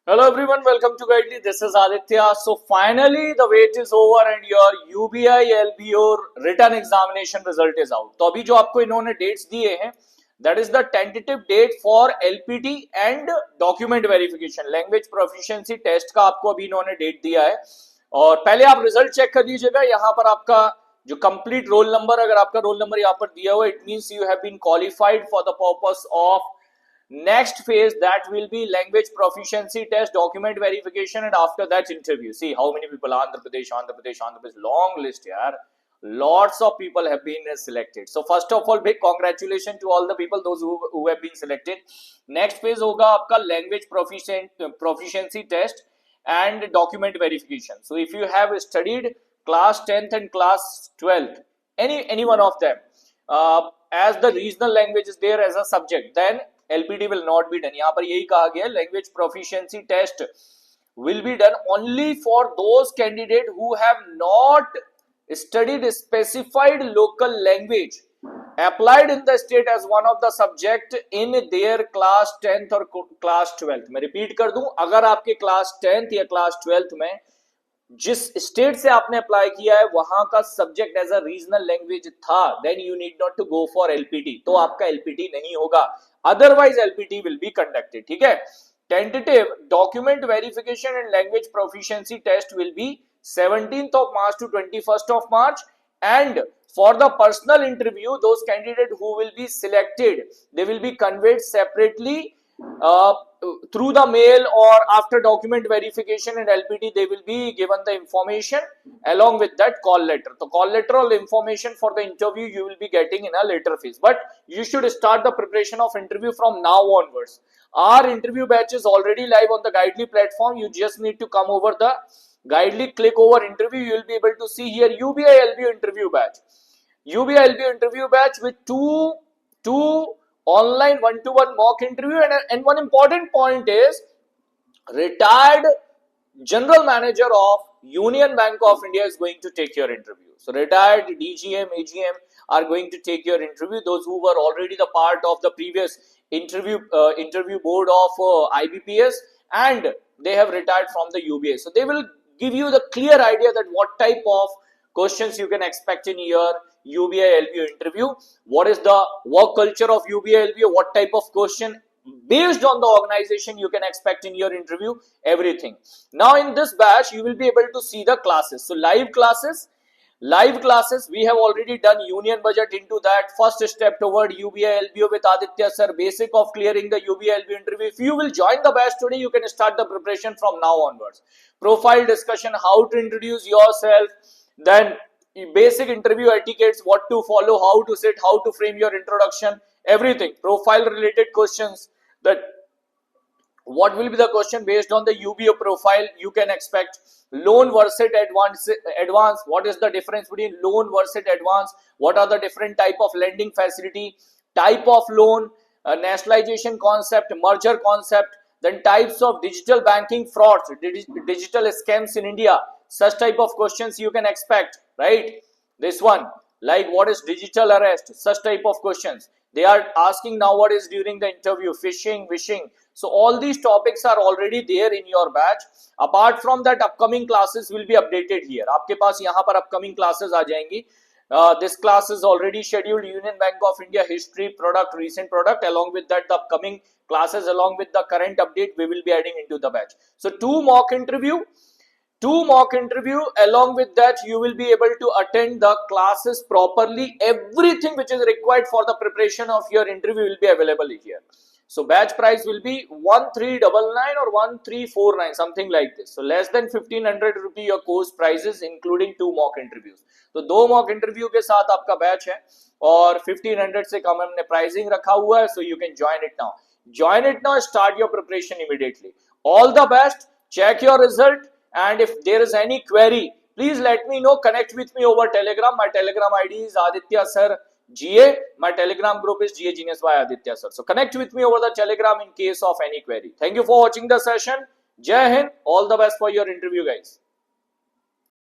Hello everyone, welcome to Guidely. This is Aditya. So finally the wait is over and your UBI LBO written examination result is out. तो अभी जो आपको इन्होंने dates दिए हैं, that is the tentative date for LPT and document verification. Language proficiency test का आपको अभी इन्होंने date दिया है और पहले आप result check कर लीजिएगा. यहाँ पर आपका जो complete roll number, अगर आपका roll number यहाँ पर दिया हुआ, it means you have been qualified for the purpose of next phase, that will be language proficiency test, document verification, and after that interview. See how many people, Andhra Pradesh, long list here. Lots of people have been selected. So first of all, big congratulations to all the people, those who have been selected. Next phase होगा आपका language proficiency test and document verification. So if you have studied class 10th and class 12th, any one of them, as the regional language is there as a subject, then LPT will not be done. यहाँ पर यही कहा गया है, language proficiency test will be done only for those candidates who have not studied specified local language applied in the state as one of the subject in their class 10th और class 12th. मैं repeat कर दूं, अगर आपके class 10th या class 12th में जिस state से आपने अप्लाई किया है वहां का subject as a regional language था, then you need not to go for LPT. तो आपका एलपीटी नहीं होगा, otherwise LPT will be conducted. ठीक है. Tentative document verification and language proficiency test will be 17th of March to 21st of March, and for the personal interview, those candidates who will be selected, they will be conveyed separately through the mail, or after document verification and LPT they will be given the information along with that call letter. So call letter or information for the interview you will be getting in a later phase, but you should start the preparation of interview from now onwards. Our interview batch is already live on the Guidely platform. You just need to come over the Guidely, click over interview. You will be able to see here UBI LBO interview batch. UBI LBO interview batch with two online one-to-one mock interview, and one important point is retired general manager of Union Bank of India is going to take your interview. So retired DGM, AGM are going to take your interview. Those who were already the part of the previous interview board of IBPS, and they have retired from the UBA. So they will give you the clear idea that what type of questions you can expect in your UBI LBO interview, what is the work culture of UBI LBO, what type of question based on the organization you can expect in your interview, everything. Now in this batch you will be able to see the classes. So live classes, we have already done union budget. Into that, first step toward UBI LBO with Aditya sir, basic of clearing the UBI LBO interview. If you will join the batch today, you can start the preparation from now onwards. Profile discussion, how to introduce yourself, then basic interview etiquettes, what to follow, how to sit, how to frame your introduction, everything. Profile related questions, that what will be the question based on the UBO profile you can expect. Loan versus advance, what is the difference between loan versus advance, what are the different type of lending facility, type of loan, nationalization concept, merger concept, then types of digital banking frauds, digital scams in India. Such type of questions you can expect, right? This one, like what is digital arrest, such type of questions they are asking nowadays during the interview. Phishing, wishing. So all these topics are already there in your batch. Apart from that, upcoming classes will be updated here. आपके पास यहाँ पर upcoming classes आ जाएंगी. This class is already scheduled. Union Bank of India history, product, recent product. Along with that, the upcoming classes, along with the current update, we will be adding into the batch. So two mock interview, along with that you will be able to attend the classes properly. Everything which is required for the preparation of your interview will be available here. So batch price will be 1399 or 1349, something like this. So less than 1500 rupee your course prices, including two mock interviews. तो दो mock interview के साथ आपका batch है और 1500 से कम हमने pricing रखा हुआ है. So you can join it now. Join it now. Start your preparation immediately. All the best. Check your result. And if there is any query, please let me know. Connect with me over Telegram. My Telegram ID is Aditya Sir GA. My Telegram group is GA Genius by Aditya Sir. So connect with me over the Telegram in case of any query. Thank you for watching the session. Jai Hind. All the best for your interview, guys.